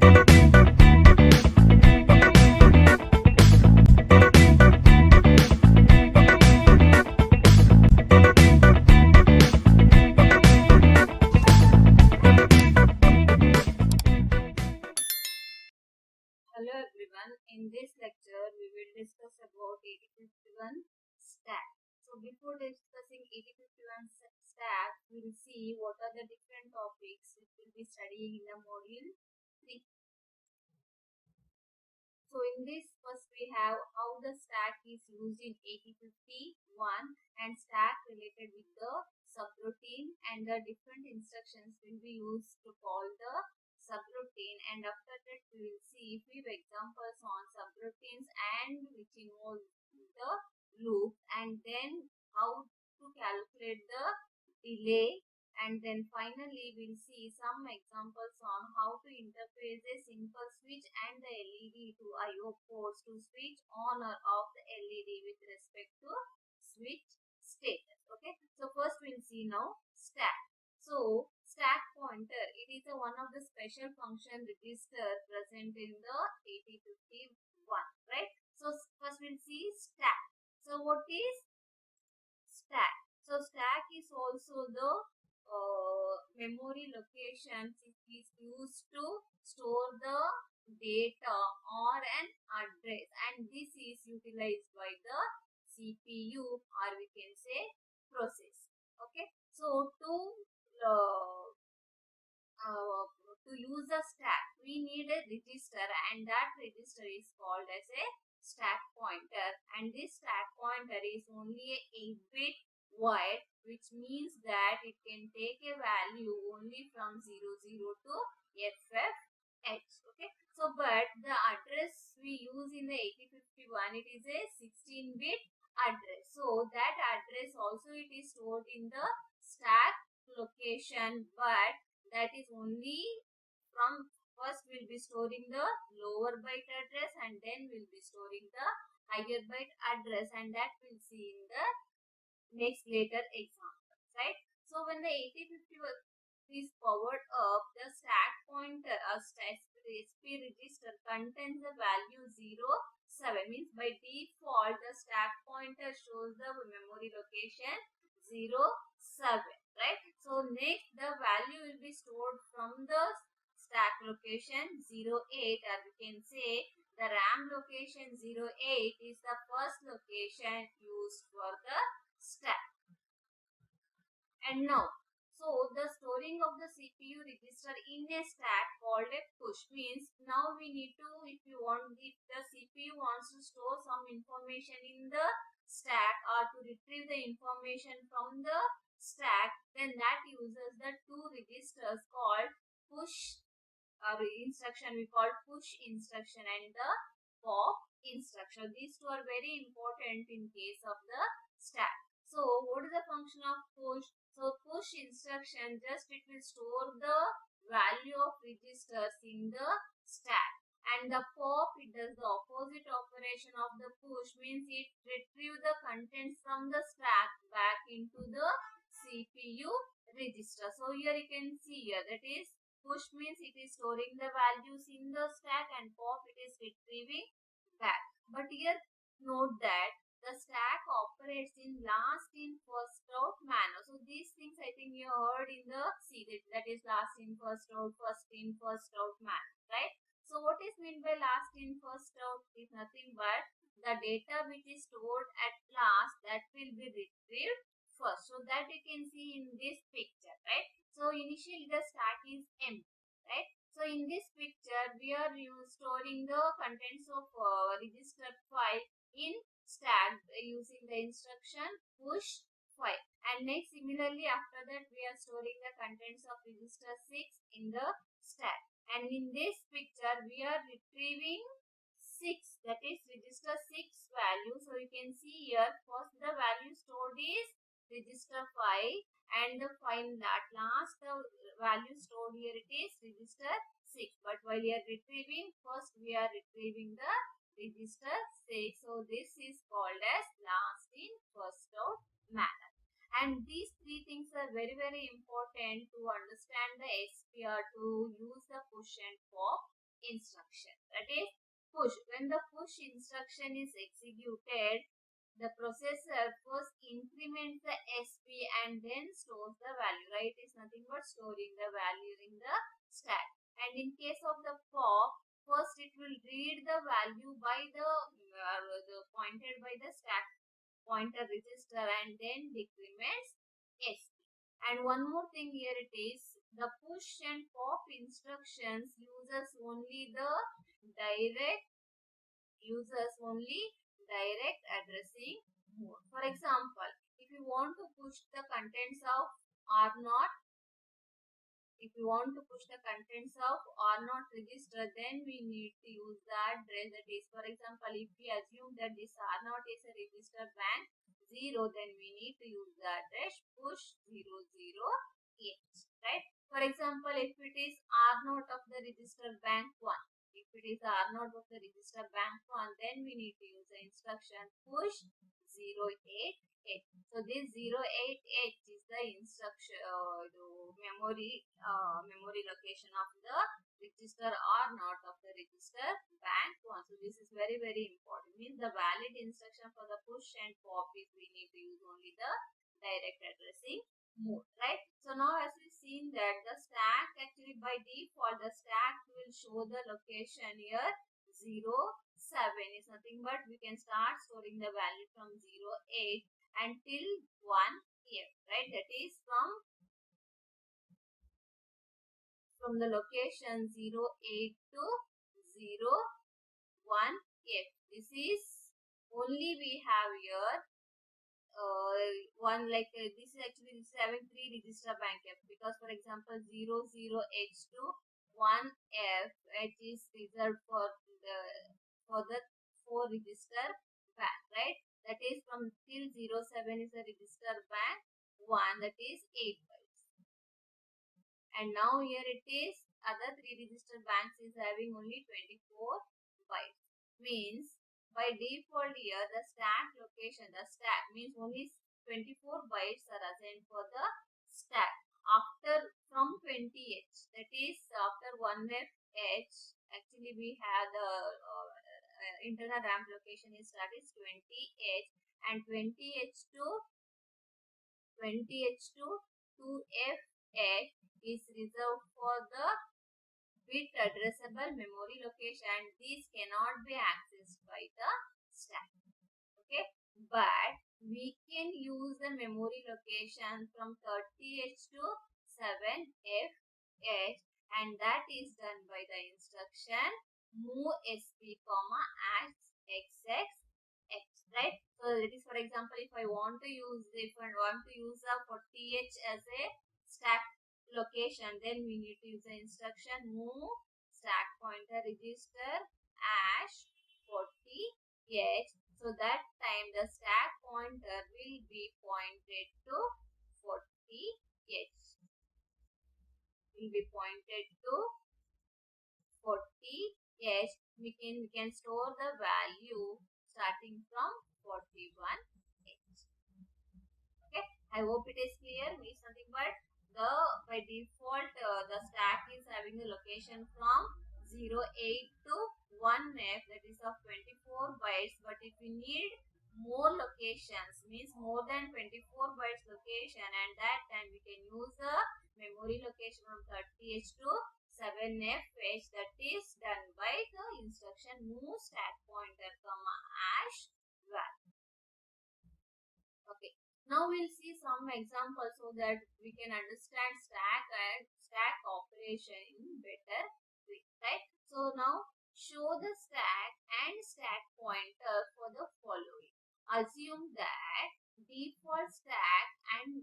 Hello everyone, in this lecture we will discuss about 8051 stack. So before discussing 8051 stack, we will see what are the different topics which we will be studying in the module 3. So in this first we have how the stack is used in 8051 and stack related with the subroutine, and the different instructions will be used to call the subroutine, and after that we will see few examples on subroutines and which involve the loop, and then how to calculate the delay, and then finally we'll see some examples on how to interface a simple switch and the LED to I/O ports to switch on or off the LED with respect to switch status. Okay, so first we'll see now stack. So stack pointer, it is one of the special function register present in the 8051, right? So first we'll see stack. So what is stack? So stack is also the memory locations it is used to store the data or an address, and this is utilized by the CPU, or we can say process. Okay, so to use a stack we need a register, and that register is called as a stack pointer, and this stack pointer is only a 8-bit wide, which means that it can take a value only from 00 to FFH. Okay, so but the address we use in the 8051, it is a 16-bit address, so that address also it is stored in the stack location, but that is only from first we'll be storing the lower byte address and then we'll be storing the higher byte address, and that we'll see in the next later example, right? So when the 8051 is powered up, the stack pointer or SP register contains the value 07, means by default the stack pointer shows the memory location 07, right? So next the value will be stored from the stack location 08, or we can say the RAM location 08 is the first location used for the stack. And now, so the storing of the CPU register in a stack called a push, means now we need to, if the CPU wants to store some information in the stack or to retrieve the information from the stack, then that uses the two registers called push instruction, we call push instruction, and the pop instruction. These two are very important in case of the stack. So what is the function of push? So push instruction, just it will store the value of registers in the stack, and the pop, it does the opposite operation of the push, means it retrieve the contents from the stack back into the CPU register. So here you can see here, that is push means it is storing the values in the stack, and pop it is retrieving back. But here note that the stack operates in last in first out manner. So these things I think you heard in the that is last in first out, first in first out manner, right? So what is meant by last in first out is nothing but the data which is stored at last, that will be retrieved first. So that you can see in this picture, right? So initially the stack is empty, right? So in this picture we are storing the contents of register 5 in stack using the instruction push 5, and next similarly after that we are storing the contents of register 6 in the stack, and in this picture we are retrieving 6, that is register 6 value. So you can see here first the value stored is register 5, and the at last the value stored here it is register 6, but while we are retrieving, first we are retrieving the register 6. So this is called as last in first out manner, and these three things are very important to understand the SPR, to use the push and pop instruction, that is push. When the push instruction is executed, the processor first increments the SP and then stores the value, right? It is nothing but storing the value in the stack. And in case of the pop, first it will read the value by the pointed by the stack pointer register and then decrements SP. And one more thing here, it is the push and pop instructions uses only direct addressing mode. For example, if you want to push the contents of R0, register, then we need to use the address, that is, for example, if we assume that this R0 is a register bank 0, then we need to use the address push 008, right? For example, if it is R0 of the register bank 1, then we need to use the instruction push 088. So this 088 is the instruction memory location of the register R0 of the register bank 1. So this is very important. Means the valid instruction for the push and pop is we need to use only the direct addressing mode, right? So now as we've seen that the stack, actually by default the stack will show the location here 0, 7 is nothing but we can start storing the value from 0, 8 until 1F, right? That is from the location 0, 8 to 0, 1F. This is only we have here this is actually 73 register bank F, because for example 00H2 1F, it is reserved for the 4 register bank, right? That is from till 07 is a register bank 1, that is 8 bytes. And now here it is other 3 register banks is having only 24 bytes. Means by default here the stack location, the stack means only 24 bytes are assigned for the stack. After from 20H, that is after 1FH, actually we have the internal RAM location is that is 20H, and 20H to 2FH is reserved for the bit addressable memory location, and these cannot be accessed by the stack. Okay, but we can use the memory location from 30H to 7FH, and that is done by the instruction move SP, XX, X, right? So that is, for example, if I want to use a 40H as a stack location, then we need to use the instruction move stack pointer register as 40H. So that time the stack pointer will be pointed to 40H. We can store the value starting from 41H. Okay, I hope it is clear. Means nothing but by default the stack is having a location from 08 to 1F, that is of 24 bytes. But if we need more locations, means more than 24 bytes location, and that time we can use the memory location from 30H to 7FH, that is done by the instruction move stack pointer hash value. Okay, now we'll see some examples so that we can understand stack and stack operation in better way, right? So now show the stack and stack pointer for the following. Assume that default stack and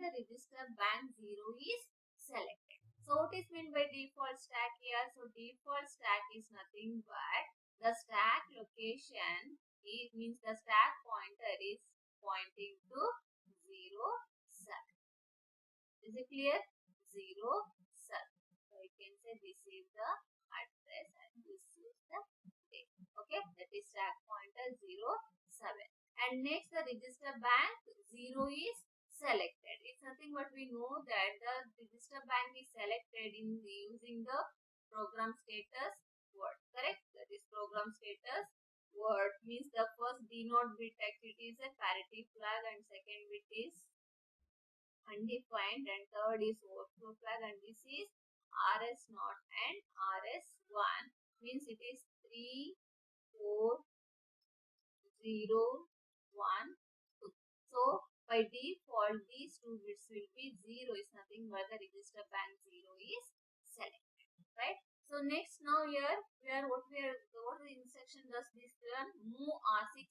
the register bank 0 is selected. So what is meant by default stack here? So default stack is nothing but the stack location. It means the stack pointer is pointing to 07. Is it clear? 07. So you can say this is the address and this is the date. Okay, that is stack pointer 07. And next the register bank 0 is selected. It's nothing but we know that the register bank is selected in using the program status word. Correct? That is program status word means the first denote bit it is a parity flag and second bit is undefined and third is overflow flag and this is RS naught and RS1 means it is 3, 4, 0, 1, 2. So by default these two bits will be 0 is nothing but the register bank 0 is selected, right? So next now here what the instruction does this one move R6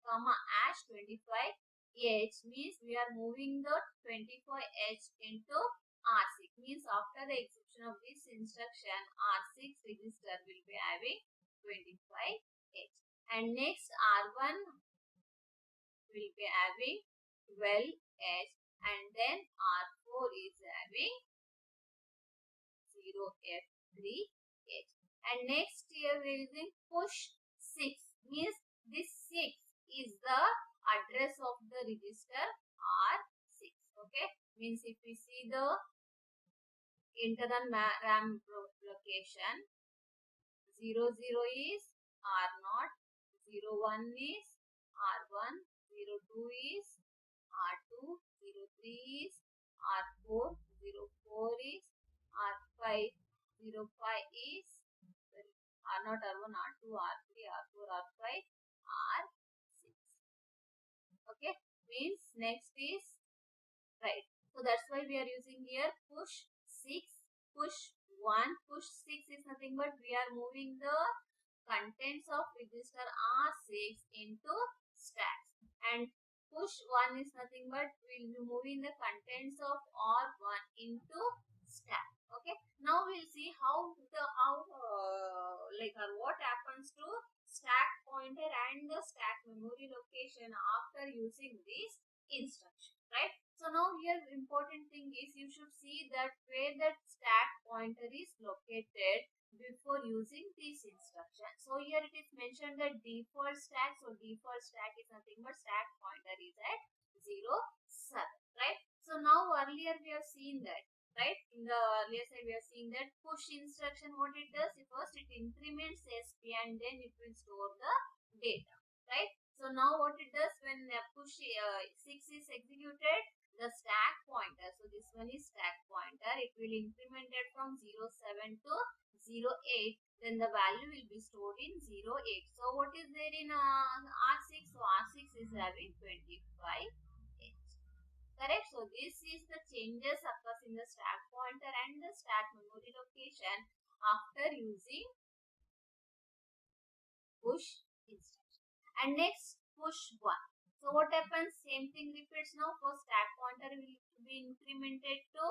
comma hash 25H means we are moving the 25H into R6 means after the execution of this instruction R6 register will be having 25H and next R1 will be having 12H and then R4 is having 0F3H and next here we will push 6 means this 6 is the address of the register R6. Okay, means if we see the internal RAM location 00 is R0, 01 is R1, 02 is R2, 03 is R4, 04 is R5, 05 is R0, R1, R2, R3, R4, R5, R6. Okay, means next is right. So that's why we are using here push 6, push 1, push 6 is nothing but we are moving the contents of register R6 into stacks and push 1 is nothing but we will be moving the contents of R1 into stack. Okay, now we'll see what happens to stack pointer and the stack memory location after using this instruction, right? So now here important thing is you should see that where that stack pointer is located before using this instruction. So here it is mentioned that default stack. So default stack is nothing but stack pointer is at 0, 7, right? So now earlier we have seen that, right? In the earlier side we are seeing that push instruction what it does, first it increments SP and then it will store the data, right? So now what it does when push 6 is executed, the stack pointer, so this one is stack pointer, it will increment it from 07 to 08, then the value will be stored in 08. So what is there in R6? So R6 is having 25H. Correct? So this is the changes occurs in the stack pointer and the stack memory location after using push instruction. And next push 1. So what happens? Same thing repeats now. For stack pointer will be incremented to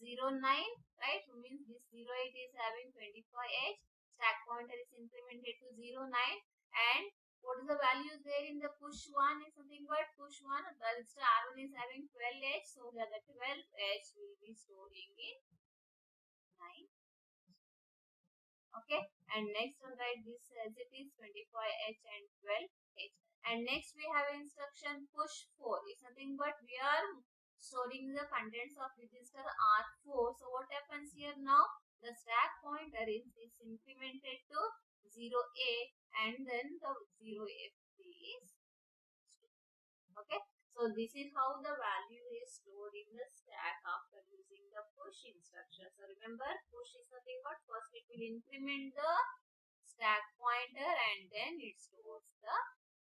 09, right? Means this 08 is having 25H. Stack pointer is incremented to 09 and what is the values there in the push 1 is nothing but push 1 the register R1 is having 12H, so the 12H will be storing in 9. Okay, and next one write this as it is 25H and 12H. And next we have instruction push 4 is nothing but we are storing the contents of register R4. So what happens here now? The stack pointer is incremented to 0A and then the 0F3 is stored. Okay, so this is how the value is stored in the stack after using the push instruction. So remember, push is nothing but first it will increment the stack pointer and then it stores the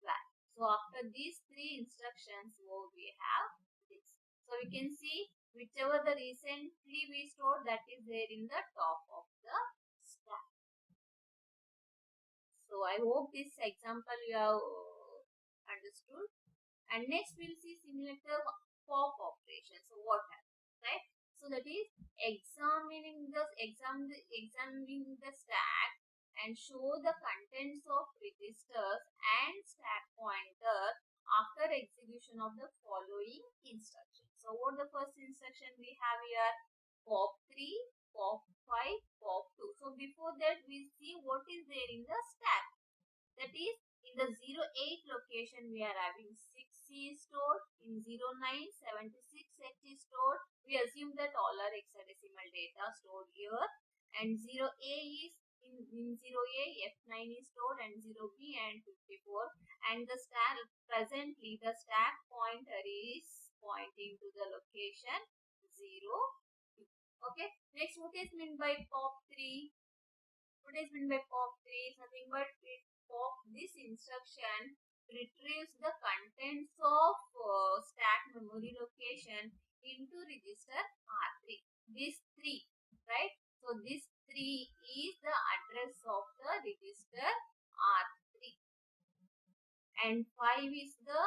value. So after these three instructions, we have this. So we can see whichever the recently we stored, that is there in the top of the stack. So I hope this example you have understood. And next we'll see simulator pop operation. So what happens, right? So that is examining the stack and show the contents of registers and stack pointer after execution of the following instruction. So what the first instruction we have here? Pop 3, pop 5, pop 2. So before that we see what is there in the stack. That is in the 08 location we are having 6C stored, in 09 76H is stored. We assume that all are hexadecimal data stored here. and 0A is in 0A F9 is stored and 0B and 54, and the stack presently the stack pointer is pointing to the location 0. Okay, next what is meant by pop 3? What is meant by pop 3 is nothing but this instruction retrieves the contents of stack memory location into register R3. This 3, right? So this 3 is the address of the register R3 and 5 is the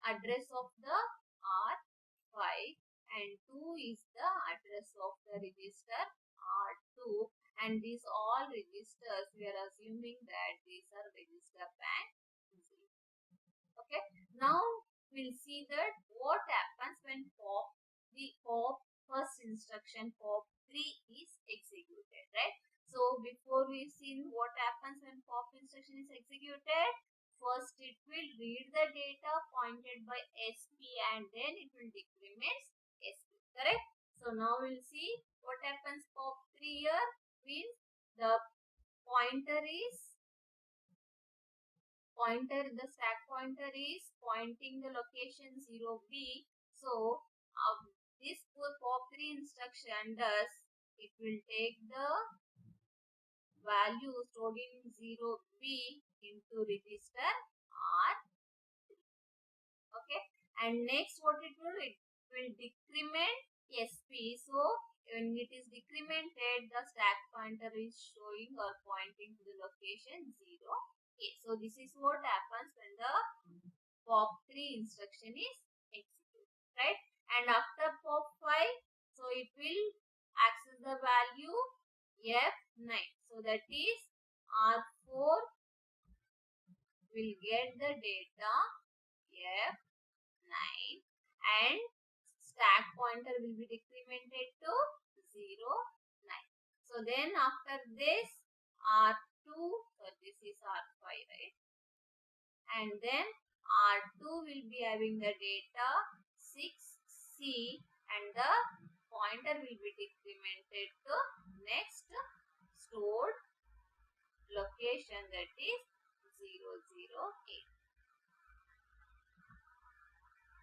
address of the R5 and 2 is the address of the register R2, and these all registers we are assuming that these are register bank 0. Okay, now we'll see that what happens when pop first instruction pop 3 is executed, right? So before we see what happens when pop instruction is executed, first it will read the data pointed by SP and then it will decrement SP, correct? So now we'll see what happens pop 3 here means the the stack pointer is pointing the location 0B. So this pop 3 instruction does, it will take the value stored in 0B into register R. Okay, and next what it will decrement SP. So when it is decremented, the stack pointer is showing or pointing to the location 0. Okay, so this is what happens when the pop 3 instruction is executed, right? And after pop 5, so it will access the value F9. So that is R4 will get the data F9 and stack pointer will be decremented to 0, 9. So then after this R2, so this is R5, right? And then R2 will be having the data 6C and the pointer will be decremented to next stored location, that is 008.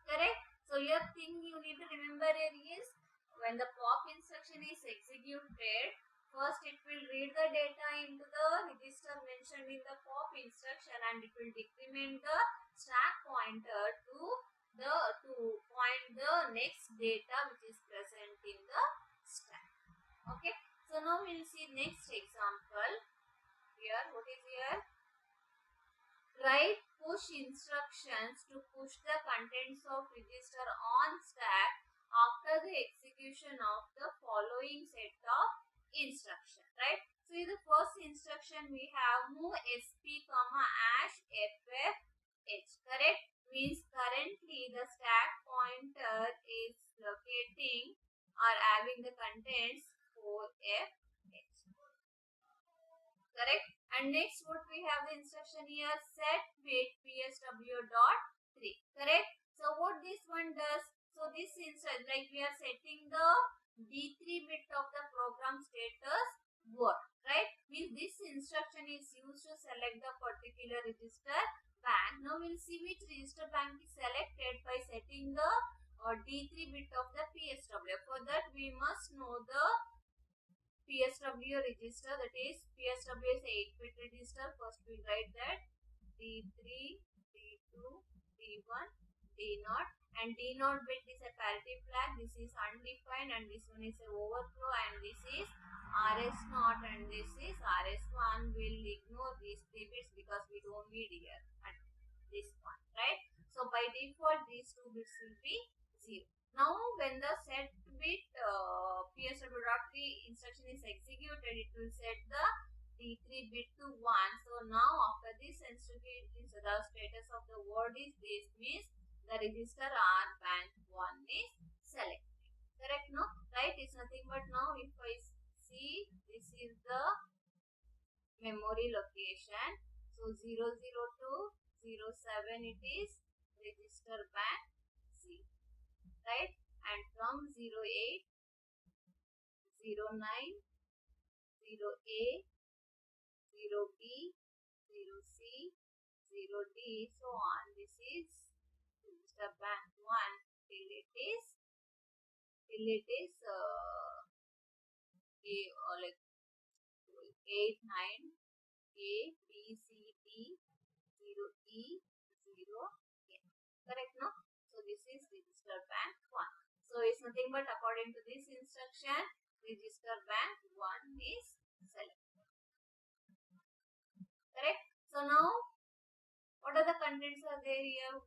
Correct? So your thing you need to remember here is when the pop instruction is executed, first it will read the data into the register mentioned in the pop instruction and it will decrement the stack pointer to point the next data which is present in the stack. Okay, so now we'll see next example. Here, what is here? Write push instructions to push the contents of register on stack after the execution of the following set of instruction, right? So in the first instruction we have move SP comma hash FFH, correct? Means currently the stack pointer is locating or having the contents 4FH, correct? And next what we have the instruction here, set bit PSW.3, correct? So what this one does, so this instruction, like we are setting the D3 bit of the program status word, right? Means this instruction is used to select the particular register bank. Now we'll see which register bank is selected by setting the D3 bit of the PSW. For that we must know the PSW register, that is PSW is 8-bit register. First we write that D3, D2, D1, D0, and D0 bit is a parity flag. This is undefined and this one is a overflow and this is RS0 and this is RS1. We'll ignore these 3 bits because we don't need here at this point, right? So by default these 2 bits will be 0. Now when the set bit PSW.3 instruction is executed, it will set the D3 bit to 1. So now after this instruction, the status of the word is this, means the register R bank 1 is selected. Correct? No? Right? It's nothing but now if I see this is the memory location. So 002, 07 it is register bank C. Right? And from 08, 09, 0A, 0B, 0C, 0D, so on. This is register bank 1 till it is like 8, 9, A, B, C, D, 0, E, 0, N. Correct, no? So this is register bank 1. So it's nothing but according to this instruction, register bank 1 is selected. Correct? So now, what are the contents are there here?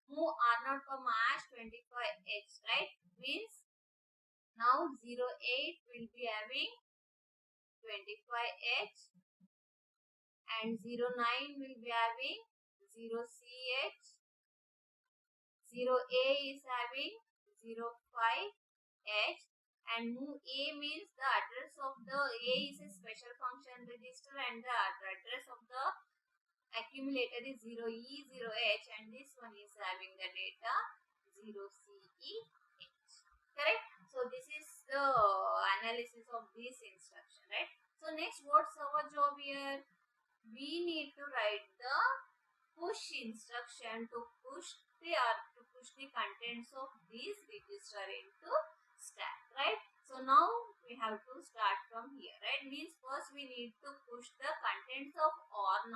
Move R0, hash 25H, right? Means now 08 will be having 25H and 09 will be having 0CH. 0A is having 05H, and move A means the address of the A is a special function register and the address of the accumulator is 0E0H, and this one is having the data 0CEH. Correct? So this is the analysis of this instruction, right? So next, what's our job here? We need to write the push instruction to push the contents of this register into stack, right? So now we have to start from here, right? Means first we need to push the contents of R0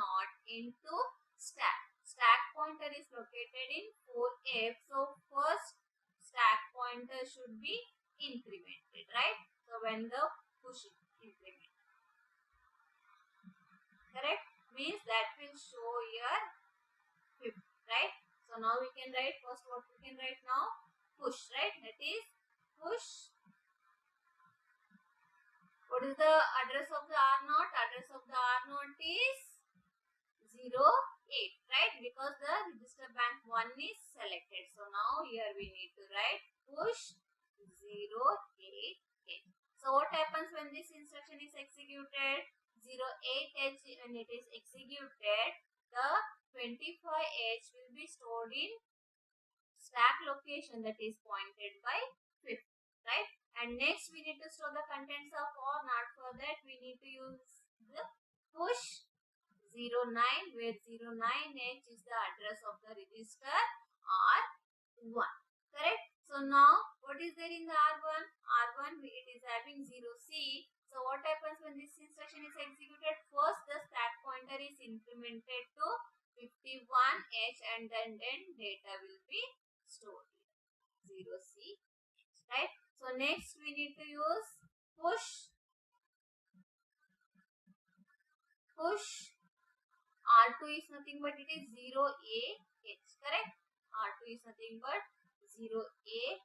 into stack. Stack pointer is located in 4F, so first stack pointer should be incremented, right? So when the push increment, correct, means that will show here 50, right? So now we can write first, what we can write now? Push, right? That is push. What is the address of the R0? Address of the R0 is 08, right? Because the register bank 1 is selected. So now here we need to write push 08H. So what happens when this instruction is executed? 08H, when it is executed, the 25H will be stored in stack location that is pointed by 50, right? And next we need to store the contents of R0. For that we need to use the push 09, where 09H is the address of the register R1. Correct? So now what is there in the R1? R1 it is having 0C. So what happens when this instruction is executed? First the stack pointer is incremented to 51H, and then data will be stored here, 0C, right? So next we need to use push R2 is nothing but it is 0AH, correct? R2 is nothing but 0AH,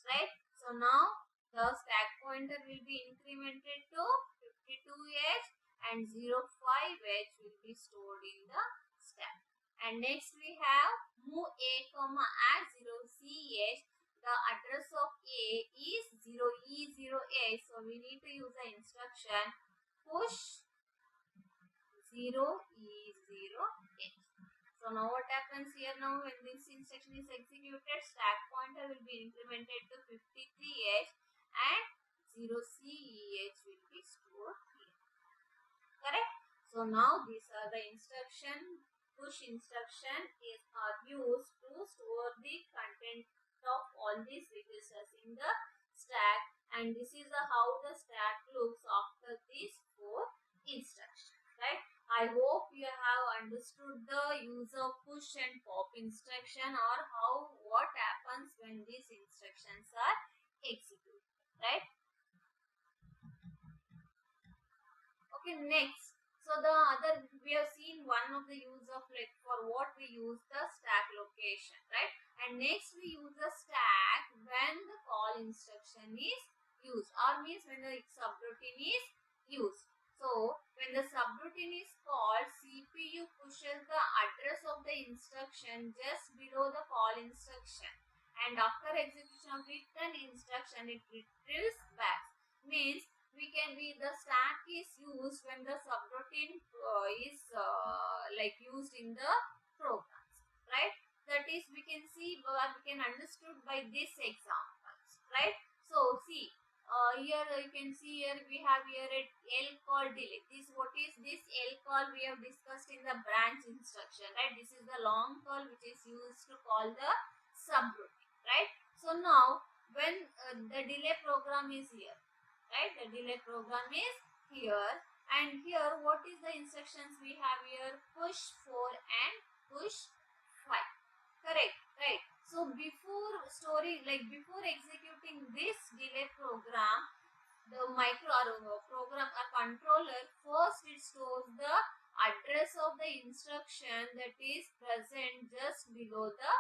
right? So now the stack pointer will be incremented to 52H, and 05H will be stored in the stack. And next we have move A, add 0CH. The address of A is 0E0H, so we need to use the instruction push 0E0H. So now what happens here? Now when this instruction is executed, stack pointer will be incremented to 53H and 0CEH will be stored here. Correct? So now these are the push instruction are used to store the content of all these registers in the stack, and this is how the stack looks after these 4 instructions, right? I hope you have understood the use of push and pop instruction, or what happens when these instructions are executed, right? Okay, next. So we have seen one of the use of for what we use the stack location, right? And next we use the stack when the call instruction is used, or means when the subroutine is used. So when the subroutine is called, CPU pushes the address of the instruction just below the call instruction, and after execution of return instruction it retrieves back. Means the stack is used when the subroutine is used in the programs, right? That is we can understood by this examples, right? So see, here you can see here we have here a L call delay. This what is this L call we have discussed in the branch instruction, right? This is the long call which is used to call the subroutine, right? So now when the delay program is here, right? The delay program is here, and here what is the instructions we have here? Push 4 and push 5. Correct, right? So before storing, like before executing this delay program, the program a controller first it stores the address of the instruction that is present just below the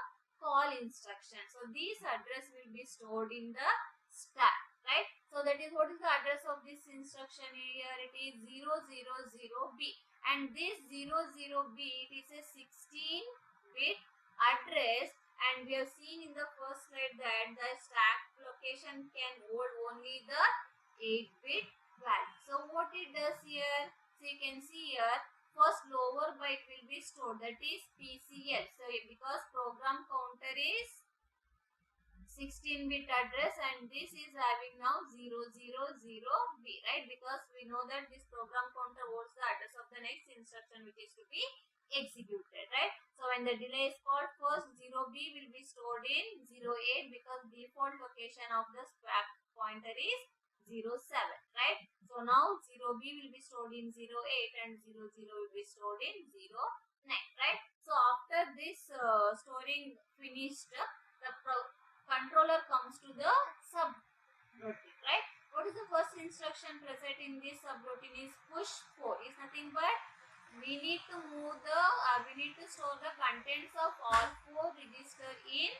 call instruction. So this address will be stored in the stack, right? So that is what is the address of this instruction here? It is 000B, and this 00B it is a 16-bit address, and we have seen in the first slide that the stack location can hold only the 8-bit value. So what it does here, so you can see here, first lower byte will be stored, that is PCL. So because program counter is 16-bit address and this is having now 000B, right? Because we know that this program counter holds the address of the next instruction which is to be executed, right? So when the delay is called, first 0B will be stored in 08 because default location of the stack pointer is 07, right? So now 0B will be stored in 08 and 00 will be stored in 09, right? So after this storing finished, the controller comes to the subroutine, right? What is the first instruction present in this subroutine is push 4. Is nothing but we need to move the we need to store the contents of R4 register in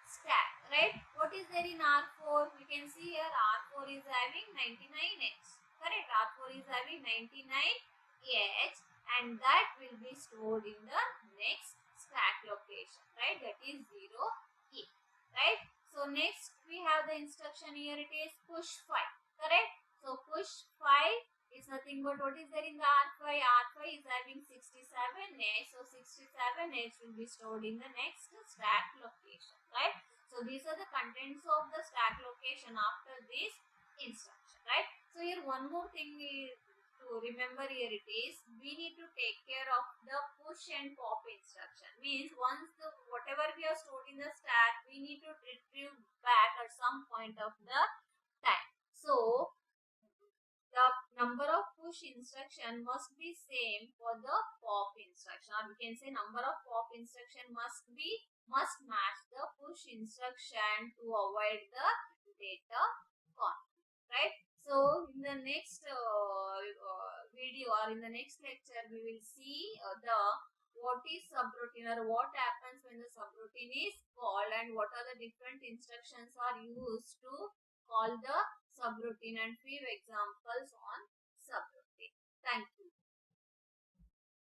stack, right? What is there in R4? We can see here R4 is having 99H, correct? R4 is having 99H, and that will be stored in the next stack location, right? That is 0E, right? So next we have the instruction here, it is push 5, correct? So push 5 is nothing but what is there in the R5? R5 is having 67H, so 67H will be stored in the next stack location, right? So these are the contents of the stack location after this instruction, right? So here one more thing to remember here, it is we need to take care of the push and pop instruction. Means once the whatever we are stored in the stack, we need to retrieve back at some point of the time. So the number of push instruction must be same for the pop instruction, or we can say number of pop instruction must match the push instruction to avoid the data conflict, right? So in the next video or in the next lecture, we will see what is subroutine or what happens when the subroutine is called and what are the different instructions are used to call the subroutine and few examples on subroutine. Thank you.